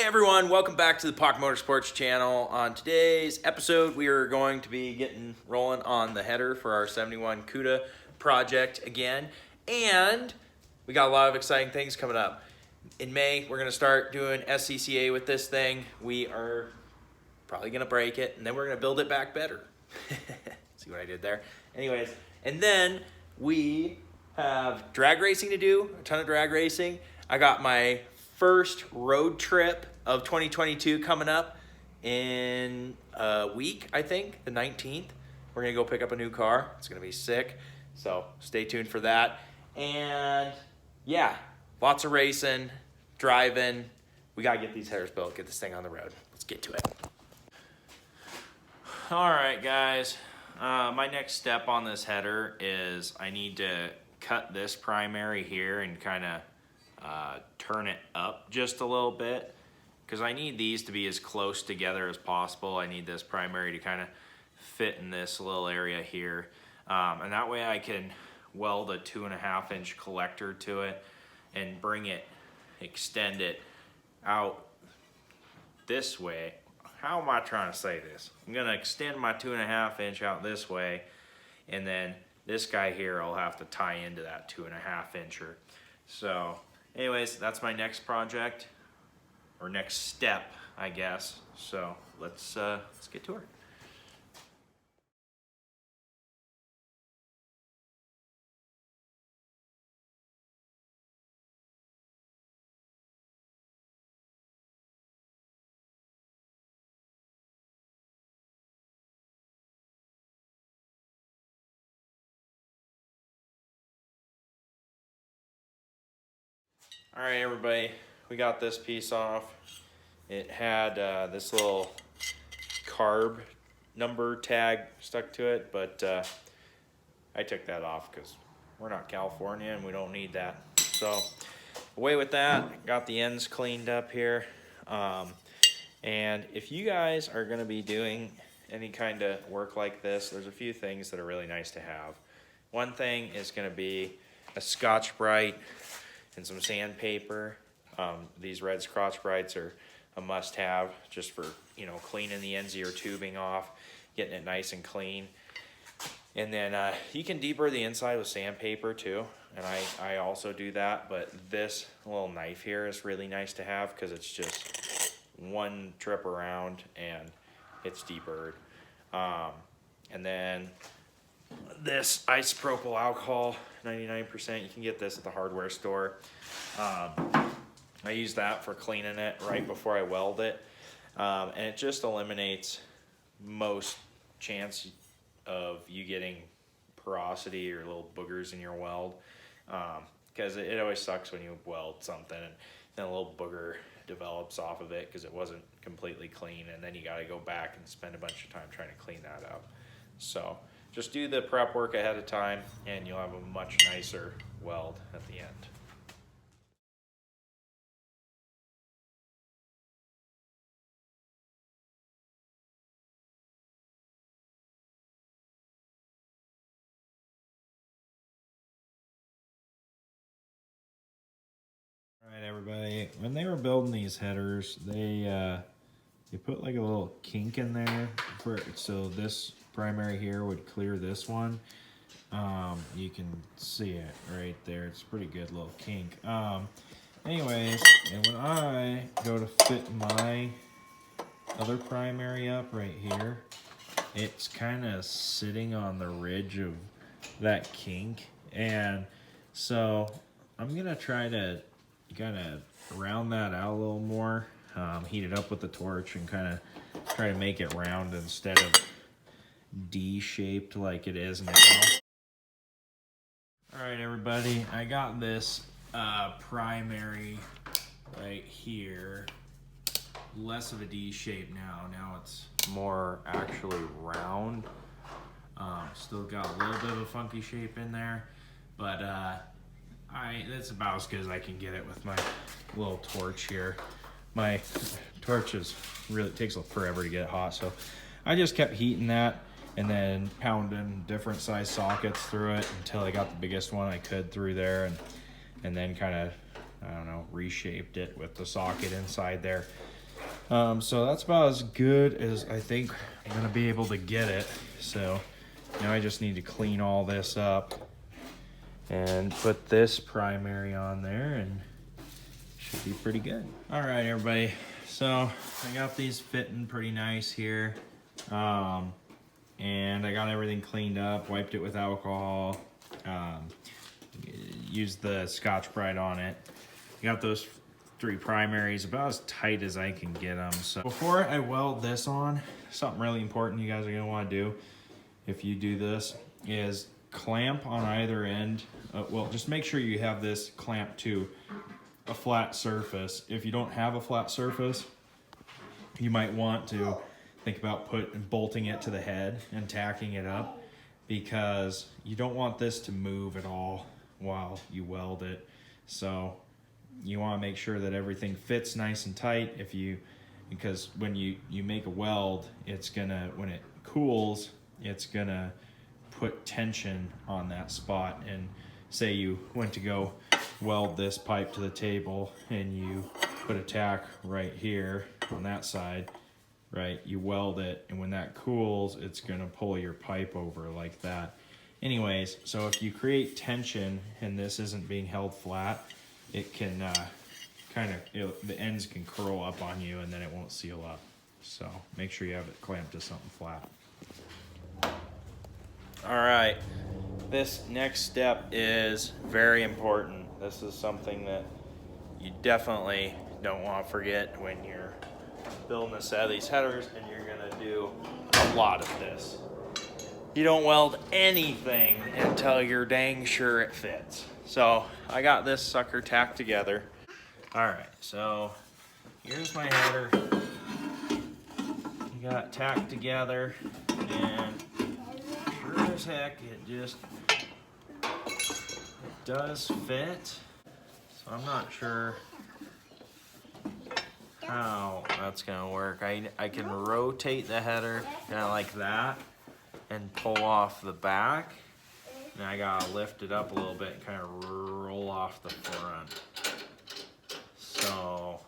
everyone, welcome back to the Pocket Motorsports channel. On today's episode, we are going to be getting rolling on the header for our 71 Cuda project again. And we got a lot of exciting things coming up. In May, we're going to start doing SCCA with this thing. We are probably going to break it, and then we're going to build it back better. See what I did there? Anyways, and then we have drag racing to do, a ton of drag racing. I got my first road trip of 2022 coming up in a week, I think, the 19th. We're gonna go pick up a new car. It's gonna be sick, so stay tuned for that. And yeah, lots of racing, driving. We gotta get these headers built, get this thing on the road. Let's get to it. All right, guys. My next step on this header is I need to cut this primary here and kind of turn it up just a little bit, because I need these to be as close together as possible. I need this primary to kind of fit in this little area here, and that way I can weld a 2.5 inch collector to it and bring it, extend it out this way. How am I trying to say this? I'm gonna extend my 2.5 inch out this way, and then this guy here I'll have to tie into that 2.5 incher. So anyways, that's my next project, or next step, I guess. So let's get to her. All right, everybody, we got this piece off. It had this little carb number tag stuck to it, but I took that off because we're not California and we don't need that. So away with that, got the ends cleaned up here. And if you guys are gonna be doing any kind of work like this, there's a few things that are really nice to have. One thing is gonna be a Scotch-Brite and some sandpaper. These red Scotch-Brites are a must-have just for, you know, cleaning the ends of your tubing off, getting it nice and clean. And then you can deburr the inside with sandpaper too, and I also do that, but this little knife here is really nice to have because it's just one trip around and it's deburred. And then this isopropyl alcohol, 99%, you can get this at the hardware store. I use that for cleaning it right before I weld it, and it just eliminates most chance of you getting porosity or little boogers in your weld, because it always sucks when you weld something and then a little booger develops off of it because it wasn't completely clean, and then you got to go back and spend a bunch of time trying to clean that up. So just do the prep work ahead of time and you'll have a much nicer weld at the end. All right, everybody, when they were building these headers, they put like a little kink in there so this primary here would clear this one. You can see it right there. It's a pretty good little kink. Anyways, and when I go to fit my other primary up right here, it's kind of sitting on the ridge of that kink, and so I'm gonna try to kind of round that out a little more, heat it up with the torch and kind of try to make it round instead of D-shaped like it is now. All right, everybody, I got this primary right here, less of a D shape now it's more actually round. Still got a little bit of a funky shape in there, but that's about as good as I can get it with my little torch here. My torch takes forever to get hot, so I just kept heating that and then pounding different size sockets through it until I got the biggest one I could through there, and then kind of, I don't know, reshaped it with the socket inside there. So that's about as good as I think I'm gonna be able to get it. So now I just need to clean all this up and put this primary on there, and should be pretty good. All right, everybody. So I got these fitting pretty nice here. And I got everything cleaned up, wiped it with alcohol, used the Scotch-Brite on it. Got those 3 primaries about as tight as I can get them. So before I weld this on, something really important you guys are gonna wanna do if you do this is clamp on either end. Well, just make sure you have this clamped to a flat surface. If you don't have a flat surface, you might want to think about bolting it to the head and tacking it up, because you don't want this to move at all while you weld it. So you want to make sure that everything fits nice and tight. Because when you make a weld, it's gonna, when it cools, it's gonna put tension on that spot. And say you went to go weld this pipe to the table and you put a tack right here on that side, right? You weld it, and when that cools, it's gonna pull your pipe over like that. Anyways, so if you create tension and this isn't being held flat, it can the ends can curl up on you and then it won't seal up. So make sure you have it clamped to something flat. All right, this next step is very important. This is something that you definitely don't want to forget when you're building a set of these headers, and you're gonna do a lot of this. You don't weld anything until you're dang sure it fits. So I got this sucker tacked together. All right, so here's my header. You got it tacked together, and sure as heck, it does fit. So I'm not sure how that's gonna work. I can rotate the header kind of like that and pull off the back. And I gotta lift it up a little bit and kind of roll off the front. So,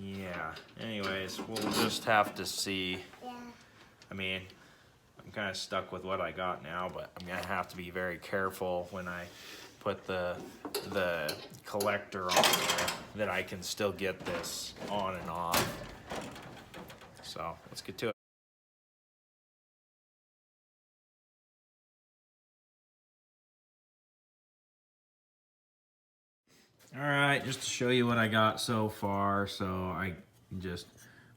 yeah. Anyways, we'll just have to see. I mean, I'm kind of stuck with what I got now, but I'm gonna have to be very careful when I put the collector on there that I can still get this on and off. So let's get to it. All right, just to show you what I got so far. So I just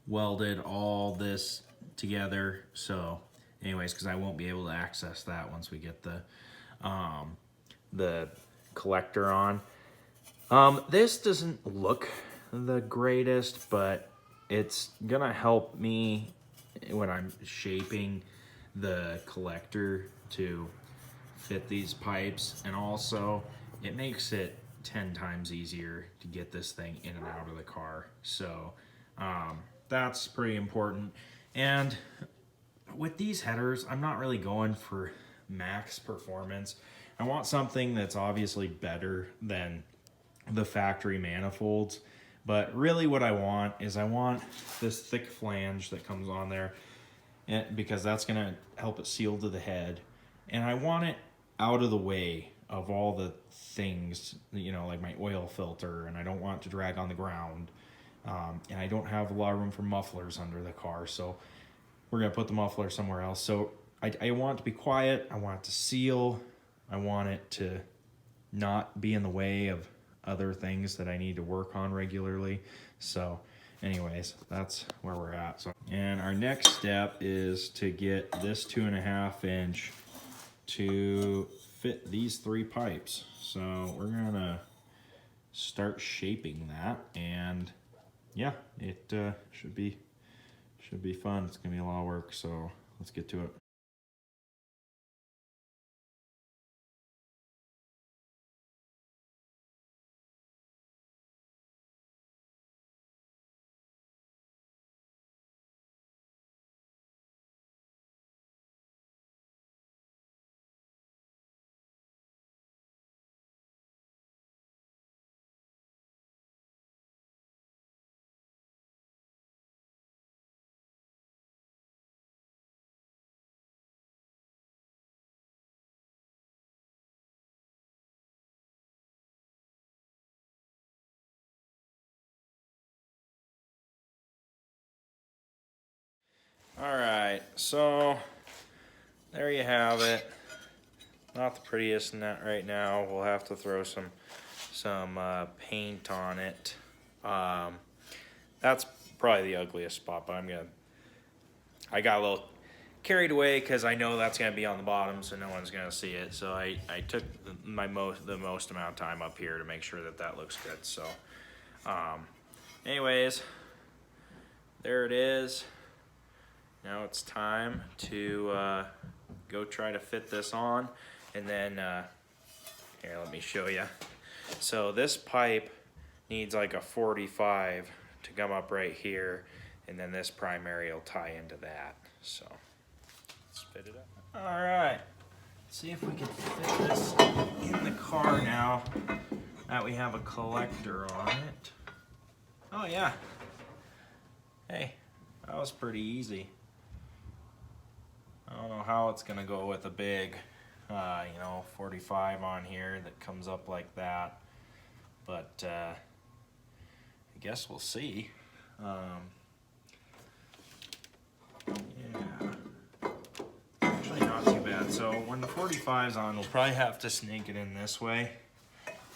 welded all this together. So anyways, because I won't be able to access that once we get the collector on. This doesn't look the greatest, but it's gonna help me when I'm shaping the collector to fit these pipes, and also it makes it 10 times easier to get this thing in and out of the car. So that's pretty important. And with these headers, I'm not really going for max performance. I want something that's obviously better than the factory manifolds, but really what I want is I want this thick flange that comes on there, because that's gonna help it seal to the head, and I want it out of the way of all the things, you know, like my oil filter, and I don't want it to drag on the ground, and I don't have a lot of room for mufflers under the car, so we're gonna put the muffler somewhere else. So I want it to be quiet, I want it to seal, I want it to not be in the way of other things that I need to work on regularly. So anyways, that's where we're at. So, and our next step is to get this 2.5 inch to fit these 3 pipes. So we're gonna start shaping that, and yeah, it should be fun. It's gonna be a lot of work, so let's get to it. All right, so there you have it. Not the prettiest net right now. We'll have to throw some paint on it. That's probably the ugliest spot, but I got a little carried away because I know that's gonna be on the bottom, so no one's gonna see it. So I took the most amount of time up here to make sure that looks good. So, anyways, there it is. Now it's time to go try to fit this on, and then here, let me show you. So this pipe needs like a 45 to come up right here, and then this primary will tie into that. So let's fit it up. All right, let's see if we can fit this in the car now that we have a collector on it. Oh yeah, hey, that was pretty easy. I don't know how it's gonna go with a big 45 on here that comes up like that, but I guess we'll see. Yeah, actually not too bad. So when the 45's on, we'll probably have to snake it in this way.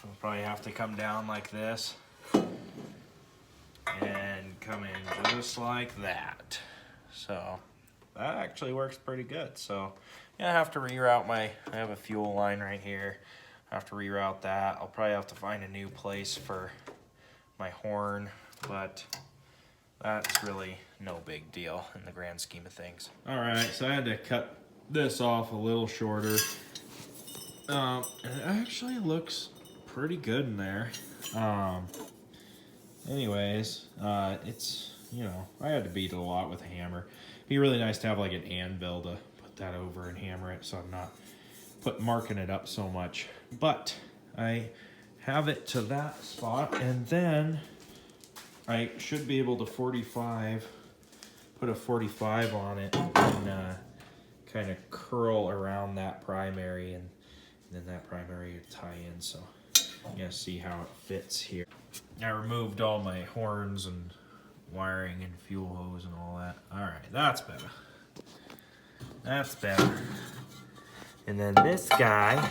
We'll probably have to come down like this and come in just like that. So that actually works pretty good. So yeah, I have to reroute I have a fuel line right here. I have to reroute that. I'll probably have to find a new place for my horn, but that's really no big deal in the grand scheme of things. All right, so I had to cut this off a little shorter. And it actually looks pretty good in there. Anyways, it's, I had to beat it a lot with a hammer. It'd be really nice to have like an anvil to put that over and hammer it, so I'm not marking it up so much. But I have it to that spot, and then I should be able to put a 45 on it and kind of curl around that primary, and then that primary would tie in. So you gotta see how it fits here. I removed all my horns and wiring and fuel hose and all that. All right, that's better. That's better. And then this guy,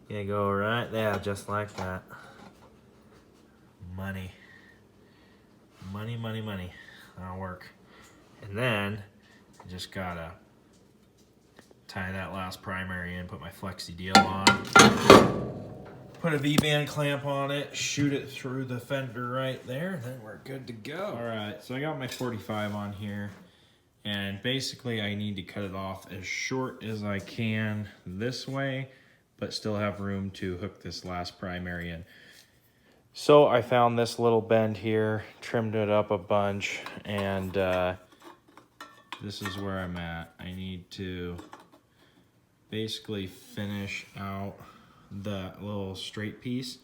gonna go right there, just like that. Money. Money, money, money. That'll work. And then, I just gotta tie that last primary in, put my flexi deal on, put a V-band clamp on it, shoot it through the fender right there, and then we're good to go. All right, so I got my 45 on here, and basically I need to cut it off as short as I can this way, but still have room to hook this last primary in. So I found this little bend here, trimmed it up a bunch, and this is where I'm at. I need to basically finish out the little straight piece.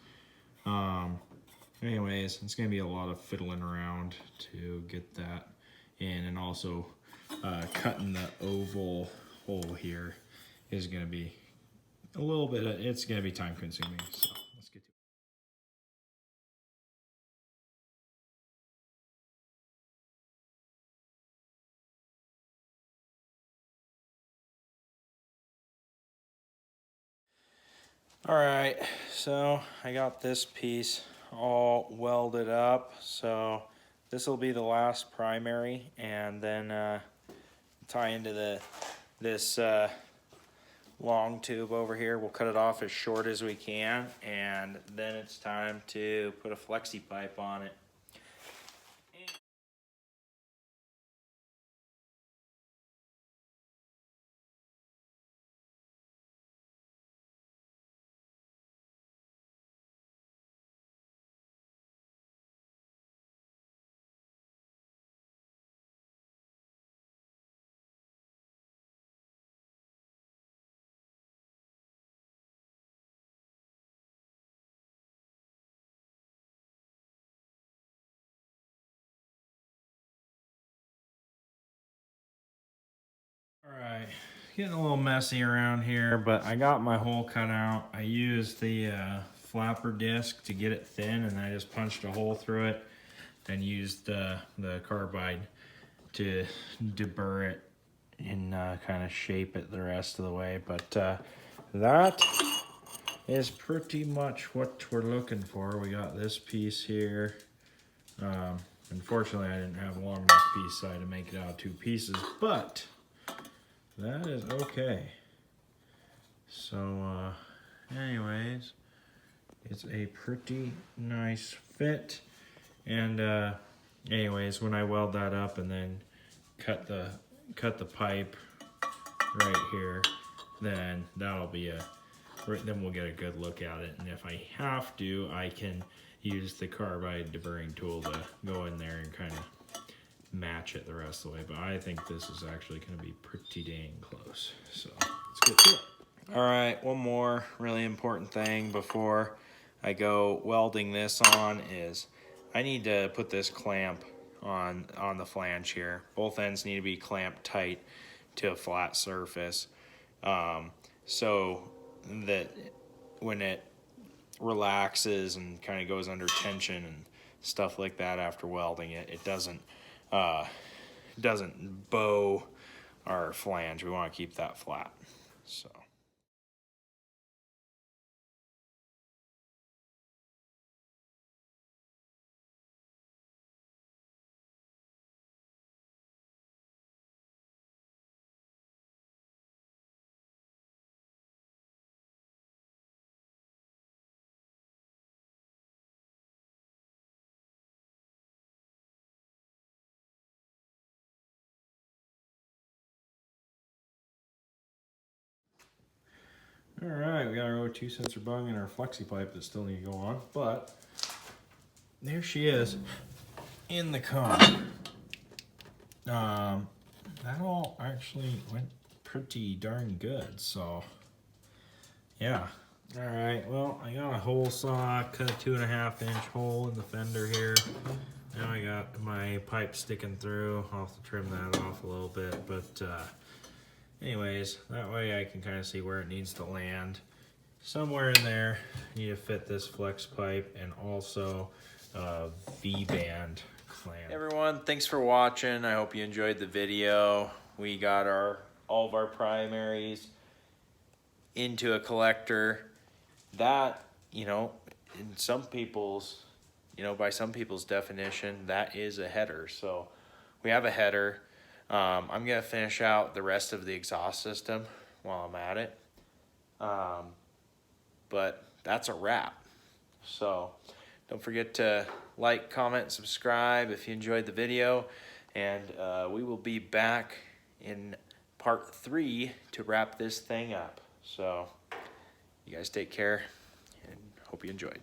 Anyways, it's gonna be a lot of fiddling around to get that in, and also cutting the oval hole here is gonna be a little bit, it's gonna be time consuming, so let's get to it. All right, so I got this piece all welded up, so this will be the last primary, and then tie into this long tube over here. We'll cut it off as short as we can, and then it's time to put a flexi pipe on it. All right, getting a little messy around here, but I got my hole cut out. I used the flapper disc to get it thin, and I just punched a hole through it, then used the carbide to deburr it and kind of shape it the rest of the way. But that is pretty much what we're looking for. We got this piece here. Unfortunately, I didn't have a long enough piece, so I had to make it out of 2 pieces, but that is okay. So, anyways, it's a pretty nice fit. And anyways, when I weld that up and then cut the pipe right here, then that'll be then we'll get a good look at it. And if I have to, I can use the carbide deburring tool to go in there and kind of match it the rest of the way. But I think this is actually going to be pretty dang close. So let's get to it. All right, one more really important thing before I go welding this on is I need to put this clamp on the flange here. Both ends need to be clamped tight to a flat surface, so that when it relaxes and kind of goes under tension and stuff like that after welding it, it doesn't bow our flange. We want to keep that flat. So. All right, we got our O2 sensor bung and our flexi pipe that still need to go on, but there she is in the car. That all actually went pretty darn good, so yeah. All right, well, I got a hole saw, cut a 2.5-inch hole in the fender here. Now I got my pipe sticking through. I'll have to trim that off a little bit, but anyways, that way I can kind of see where it needs to land. Somewhere in there, I need to fit this flex pipe and also a V-band clamp. Hey everyone, thanks for watching. I hope you enjoyed the video. We got all of our primaries into a collector. That, in some people's, by some people's definition, that is a header. So we have a header. I'm gonna finish out the rest of the exhaust system while I'm at it. But that's a wrap. So don't forget to like, comment, subscribe if you enjoyed the video. And we will be back in part 3 to wrap this thing up. So you guys take care and hope you enjoyed.